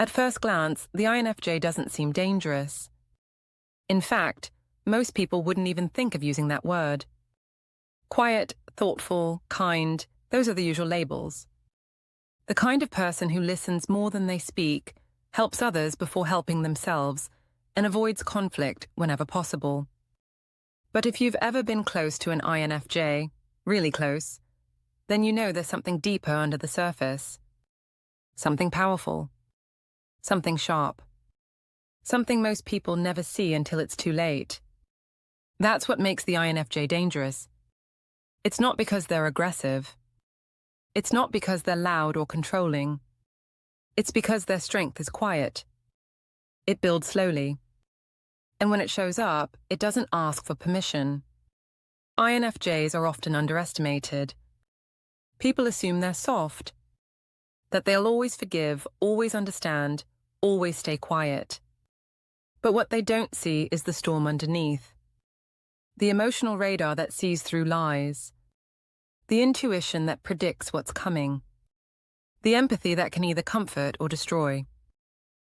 At first glance, the INFJ doesn't seem dangerous. In fact, most people wouldn't even think of using that word. Quiet, thoughtful, kind, those are the usual labels. The kind of person who listens more than they speak, helps others before helping themselves, and avoids conflict whenever possible. But if you've ever been close to an INFJ, really close, then you know there's something deeper under the surface. Something powerful. Something sharp. Something most people never see until it's too late. That's what makes the INFJ dangerous. It's not because they're aggressive. It's not because they're loud or controlling. It's because their strength is quiet. It builds slowly. And when it shows up, it doesn't ask for permission. INFJs are often underestimated. People assume they're soft, that they'll always forgive, always understand, always stay quiet. But what they don't see is the storm underneath. The emotional radar that sees through lies. The intuition that predicts what's coming. The empathy that can either comfort or destroy.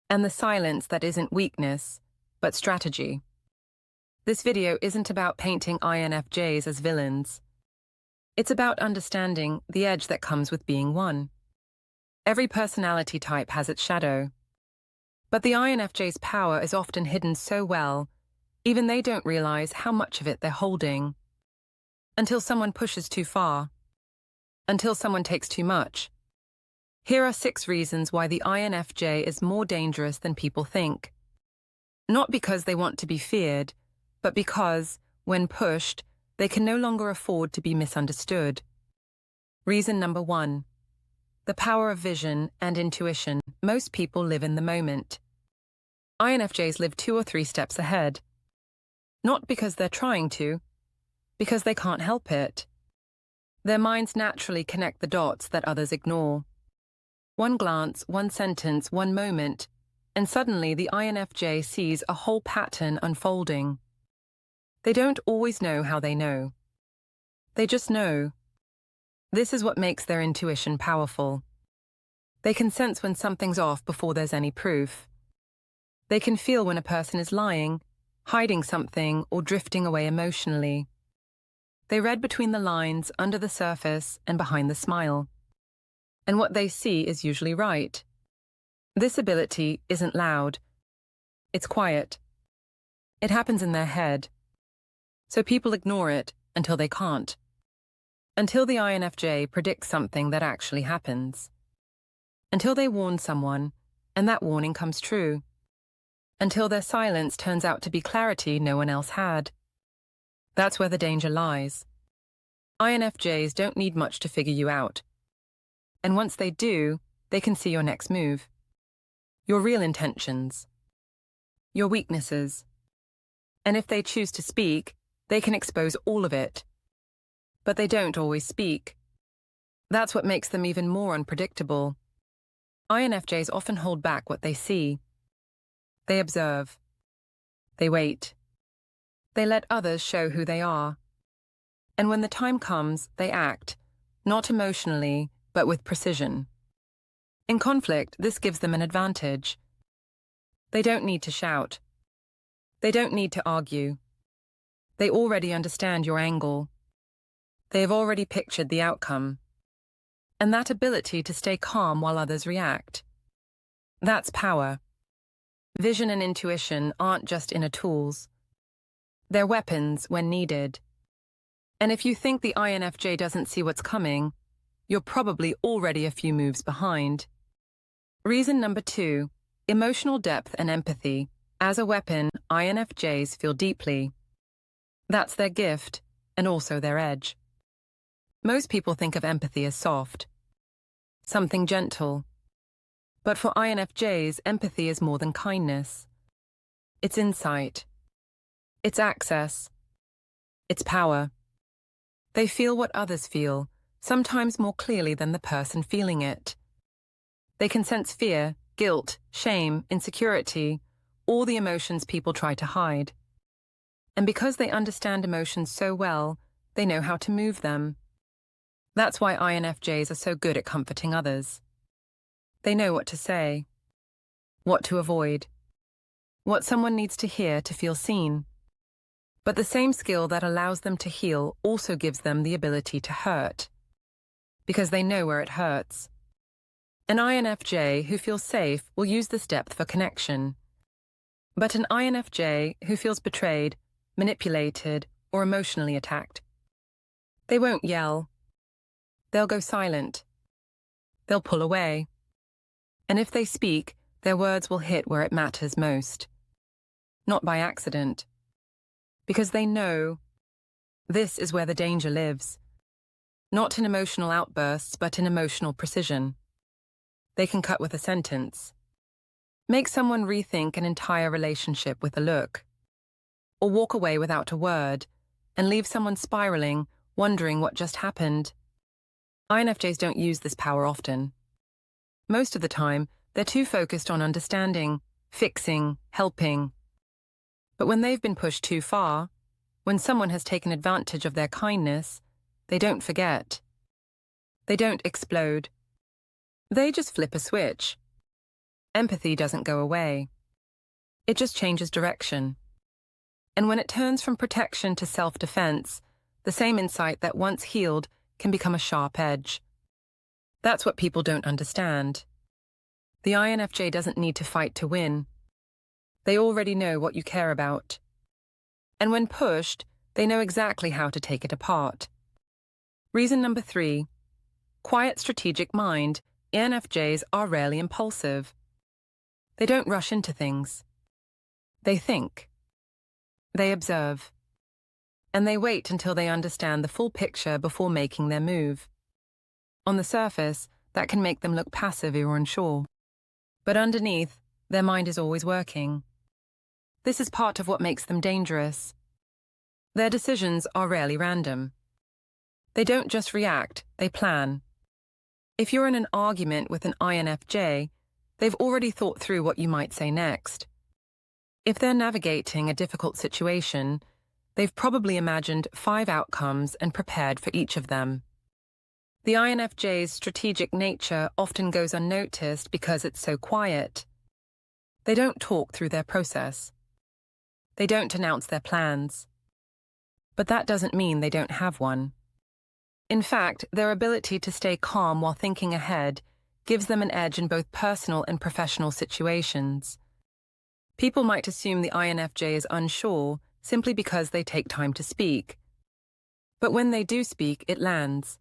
And the silence that isn't weakness, but strategy. This video isn't about painting INFJs as villains. It's about understanding the edge that comes with being one. Every personality type has its shadow. But the INFJ's power is often hidden so well, even they don't realize how much of it they're holding. Until someone pushes too far. Until someone takes too much. Here are 6 reasons why the INFJ is more dangerous than people think. Not because they want to be feared, but because, when pushed, they can no longer afford to be misunderstood. Reason number 1. The power of vision and intuition. Most people live in the moment. INFJs live 2 or 3 steps ahead. Not because they're trying to, because they can't help it. Their minds naturally connect the dots that others ignore. One glance, one sentence, one moment, and suddenly the INFJ sees a whole pattern unfolding. They don't always know how they know. They just know. This is what makes their intuition powerful. They can sense when something's off before there's any proof. They can feel when a person is lying, hiding something, or drifting away emotionally. They read between the lines, under the surface, and behind the smile. And what they see is usually right. This ability isn't loud. It's quiet. It happens in their head. So people ignore it until they can't. Until the INFJ predicts something that actually happens. Until they warn someone, and that warning comes true. Until their silence turns out to be clarity no one else had. That's where the danger lies. INFJs don't need much to figure you out. And once they do, they can see your next move. Your real intentions. Your weaknesses. And if they choose to speak, they can expose all of it. But they don't always speak. That's what makes them even more unpredictable. INFJs often hold back what they see. They observe. They wait. They let others show who they are. And when the time comes, they act, not emotionally, but with precision. In conflict, this gives them an advantage. They don't need to shout. They don't need to argue. They already understand your angle. They have already pictured the outcome. And that ability to stay calm while others react. That's power. Vision and intuition aren't just inner tools. They're weapons when needed. And if you think the INFJ doesn't see what's coming, you're probably already a few moves behind. Reason number 2, emotional depth and empathy. As a weapon, INFJs feel deeply. That's their gift, and also their edge. Most people think of empathy as soft, something gentle. But for INFJs, empathy is more than kindness. It's insight. It's access. It's power. They feel what others feel, sometimes more clearly than the person feeling it. They can sense fear, guilt, shame, insecurity, all the emotions people try to hide. And because they understand emotions so well, they know how to move them. That's why INFJs are so good at comforting others. They know what to say. what to avoid, what someone needs to hear to feel seen. But the same skill that allows them to heal also gives them the ability to hurt, because they know where it hurts. An INFJ who feels safe will use this depth for connection. But an INFJ who feels betrayed, manipulated, or emotionally attacked, they won't yell. They'll go silent. They'll pull away. And if they speak, their words will hit where it matters most. Not by accident. Because they know this is where the danger lives. Not in emotional outbursts, but in emotional precision. They can cut with a sentence. Make someone rethink an entire relationship with a look. Or walk away without a word, and leave someone spiraling, wondering what just happened. INFJs don't use this power often. Most of the time, they're too focused on understanding, fixing, helping. But when they've been pushed too far, when someone has taken advantage of their kindness, they don't forget. They don't explode. They just flip a switch. Empathy doesn't go away. It just changes direction. And when it turns from protection to self-defense, the same insight that once healed can become a sharp edge. That's what people don't understand. The INFJ doesn't need to fight to win. They already know what you care about. And when pushed, they know exactly how to take it apart. Reason number 3. Quiet strategic mind. INFJs are rarely impulsive. They don't rush into things. They think. They observe. And they wait until they understand the full picture before making their move. On the surface, that can make them look passive or unsure. But underneath, their mind is always working. This is part of what makes them dangerous. Their decisions are rarely random. They don't just react, they plan. If you're in an argument with an INFJ, they've already thought through what you might say next. If they're navigating a difficult situation, they've probably imagined 5 outcomes and prepared for each of them. The INFJ's strategic nature often goes unnoticed because it's so quiet. They don't talk through their process. They don't announce their plans. But that doesn't mean they don't have one. In fact, their ability to stay calm while thinking ahead gives them an edge in both personal and professional situations. People might assume the INFJ is unsure simply because they take time to speak. But when they do speak, it lands.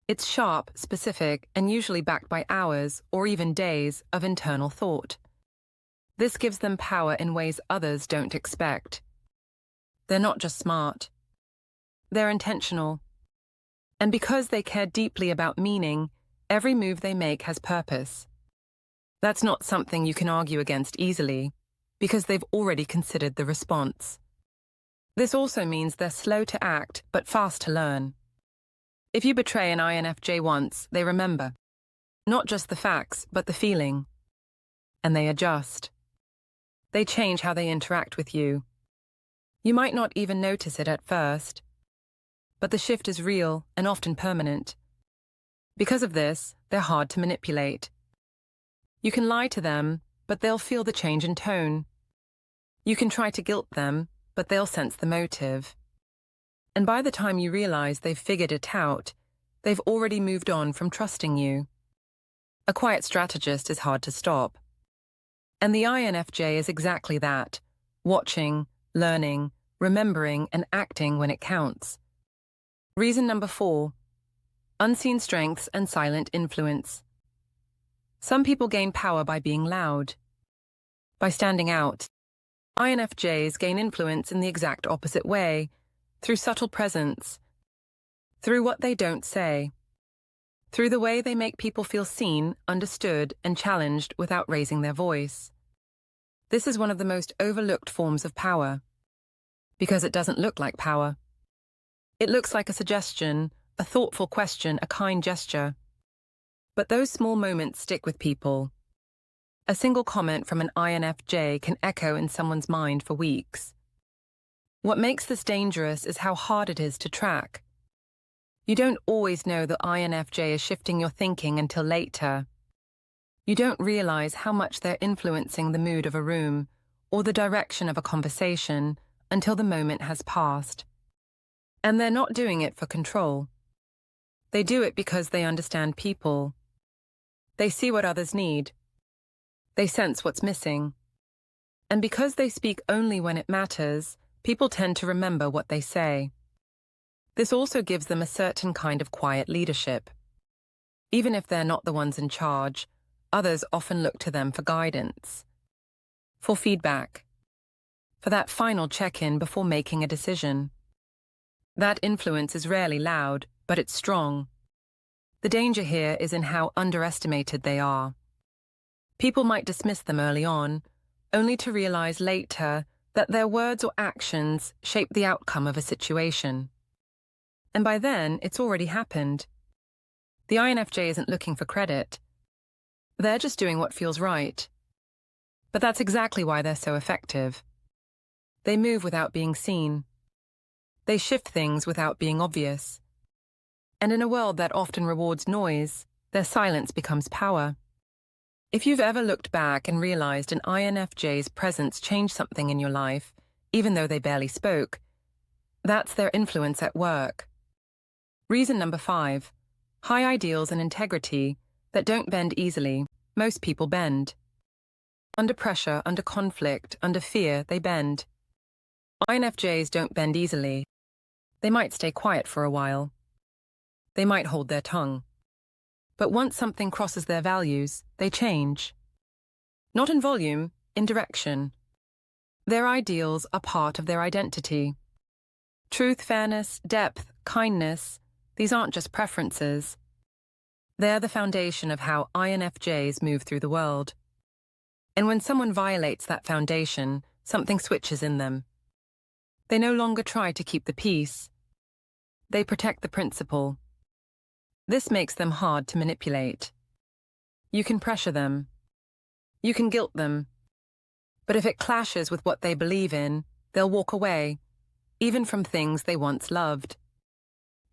It's sharp, specific, and usually backed by hours or even days of internal thought. This gives them power in ways others don't expect. They're not just smart. They're intentional. And because they care deeply about meaning, every move they make has purpose. That's not something you can argue against easily, because they've already considered the response. This also means they're slow to act, but fast to learn. If you betray an INFJ once, they remember. Not just the facts, but the feeling. And they adjust. They change how they interact with you. You might not even notice it at first. But the shift is real and often permanent. Because of this, they're hard to manipulate. You can lie to them, but they'll feel the change in tone. You can try to guilt them, but they'll sense the motive. And by the time you realize they've figured it out, they've already moved on from trusting you. A quiet strategist is hard to stop. And the INFJ is exactly that, watching, learning, remembering, and acting when it counts. Reason number 4. Unseen strengths and silent influence. Some people gain power by being loud, by standing out. INFJs gain influence in the exact opposite way, through subtle presence, through what they don't say, through the way they make people feel seen, understood, and challenged without raising their voice. This is one of the most overlooked forms of power, because it doesn't look like power. It looks like a suggestion, a thoughtful question, a kind gesture. But those small moments stick with people. A single comment from an INFJ can echo in someone's mind for weeks. What makes this dangerous is how hard it is to track. You don't always know the INFJ is shifting your thinking until later. You don't realize how much they're influencing the mood of a room or the direction of a conversation until the moment has passed. And they're not doing it for control. They do it because they understand people. They see what others need. They sense what's missing. And because they speak only when it matters, people tend to remember what they say. This also gives them a certain kind of quiet leadership. Even if they're not the ones in charge, others often look to them for guidance, for feedback, for that final check-in before making a decision. That influence is rarely loud, but it's strong. The danger here is in how underestimated they are. People might dismiss them early on, only to realize later that their words or actions shape the outcome of a situation. And by then, it's already happened. The INFJ isn't looking for credit. They're just doing what feels right. But that's exactly why they're so effective. They move without being seen. They shift things without being obvious. And in a world that often rewards noise, their silence becomes power. If you've ever looked back and realized an INFJ's presence changed something in your life, even though they barely spoke, that's their influence at work. Reason number 5, high ideals and integrity that don't bend easily. Most people bend. Under pressure, under conflict, under fear, they bend. INFJs don't bend easily. They might stay quiet for a while. They might hold their tongue. But once something crosses their values, they change. Not in volume, in direction. Their ideals are part of their identity. Truth, fairness, depth, kindness, these aren't just preferences. They're the foundation of how INFJs move through the world. And when someone violates that foundation, something switches in them. They no longer try to keep the peace. They protect the principle. This makes them hard to manipulate. You can pressure them. You can guilt them. But if it clashes with what they believe in, they'll walk away, even from things they once loved.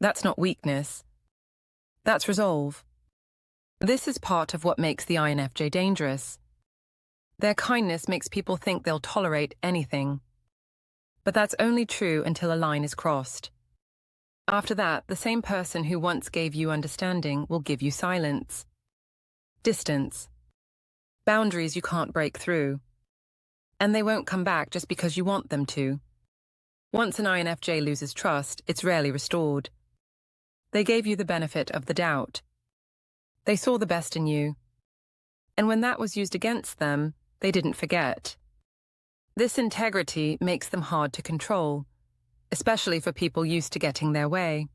That's not weakness. That's resolve. This is part of what makes the INFJ dangerous. Their kindness makes people think they'll tolerate anything. But that's only true until a line is crossed. After that, the same person who once gave you understanding will give you silence. Distance. Boundaries you can't break through. And they won't come back just because you want them to. Once an INFJ loses trust, it's rarely restored. They gave you the benefit of the doubt. They saw the best in you. And when that was used against them, they didn't forget. This integrity makes them hard to control, especially for people used to getting their way.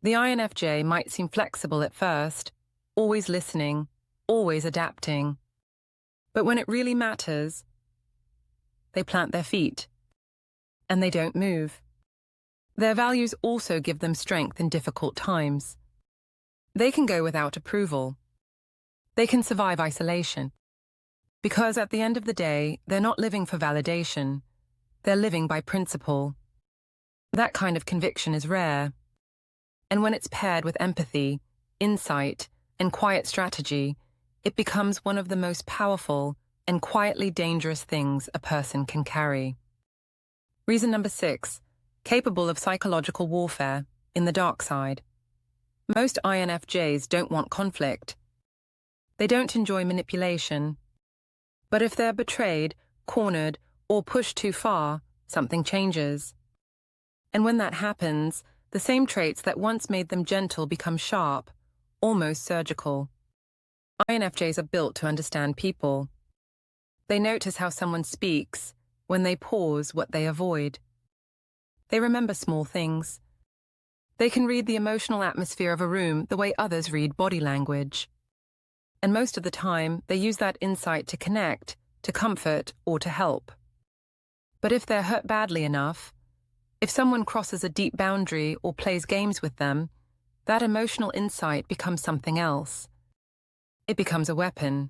The INFJ might seem flexible at first, always listening, always adapting. But when it really matters, they plant their feet. And they don't move. Their values also give them strength in difficult times. They can go without approval. They can survive isolation. Because at the end of the day, they're not living for validation. They're living by principle. That kind of conviction is rare. And when it's paired with empathy, insight, and quiet strategy, it becomes one of the most powerful and quietly dangerous things a person can carry. Reason number 6, capable of psychological warfare in the dark side. Most INFJs don't want conflict. They don't enjoy manipulation. But if they're betrayed, cornered, or pushed too far, something changes. And when that happens, the same traits that once made them gentle become sharp, almost surgical. INFJs are built to understand people. They notice how someone speaks, when they pause, what they avoid. They remember small things. They can read the emotional atmosphere of a room the way others read body language. And most of the time, they use that insight to connect, to comfort, or to help. But if they're hurt badly enough, if someone crosses a deep boundary or plays games with them, that emotional insight becomes something else. It becomes a weapon.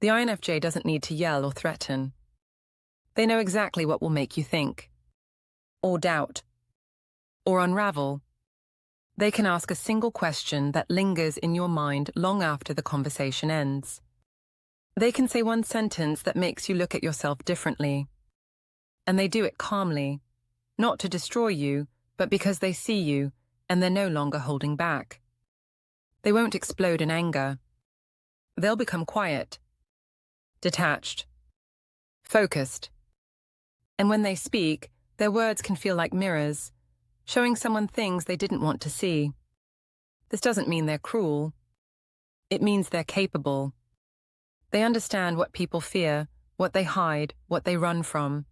The INFJ doesn't need to yell or threaten. They know exactly what will make you think, or doubt, or unravel. They can ask a single question that lingers in your mind long after the conversation ends. They can say one sentence that makes you look at yourself differently. And they do it calmly, not to destroy you, but because they see you and they're no longer holding back. They won't explode in anger. They'll become quiet, detached, focused. And when they speak, their words can feel like mirrors, showing someone things they didn't want to see. This doesn't mean they're cruel. It means they're capable. They understand what people fear, what they hide, what they run from.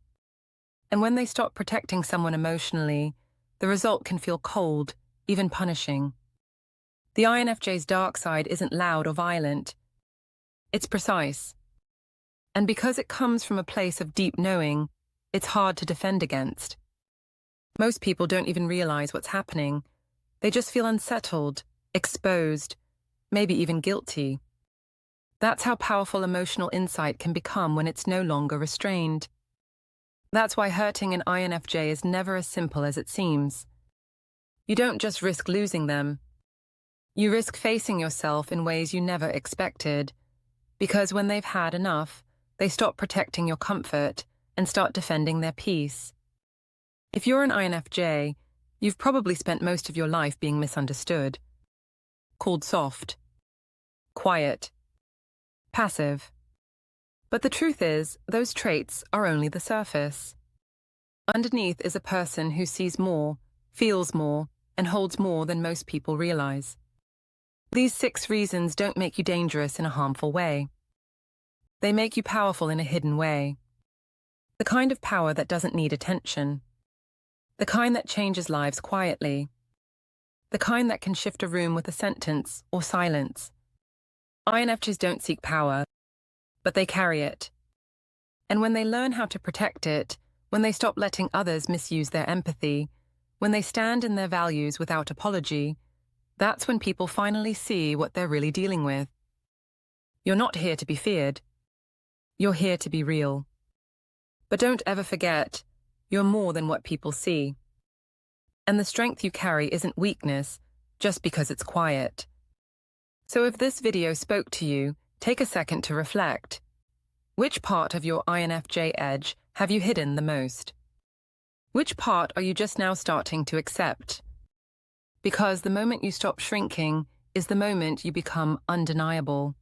And when they stop protecting someone emotionally, the result can feel cold, even punishing. The INFJ's dark side isn't loud or violent. It's precise. And because it comes from a place of deep knowing, it's hard to defend against. Most people don't even realize what's happening. They just feel unsettled, exposed, maybe even guilty. That's how powerful emotional insight can become when it's no longer restrained. That's why hurting an INFJ is never as simple as it seems. You don't just risk losing them. You risk facing yourself in ways you never expected, because when they've had enough, they stop protecting your comfort and start defending their peace. If you're an INFJ, you've probably spent most of your life being misunderstood, called soft, quiet, passive. But the truth is, those traits are only the surface. Underneath is a person who sees more, feels more, and holds more than most people realize. These 6 reasons don't make you dangerous in a harmful way. They make you powerful in a hidden way. The kind of power that doesn't need attention. The kind that changes lives quietly. The kind that can shift a room with a sentence or silence. INFJs don't seek power, but they carry it. And when they learn how to protect it, when they stop letting others misuse their empathy, when they stand in their values without apology, that's when people finally see what they're really dealing with. You're not here to be feared. You're here to be real. But don't ever forget, you're more than what people see. And the strength you carry isn't weakness, just because it's quiet. So if this video spoke to you, take a second to reflect. Which part of your INFJ edge have you hidden the most? Which part are you just now starting to accept? Because the moment you stop shrinking is the moment you become undeniable.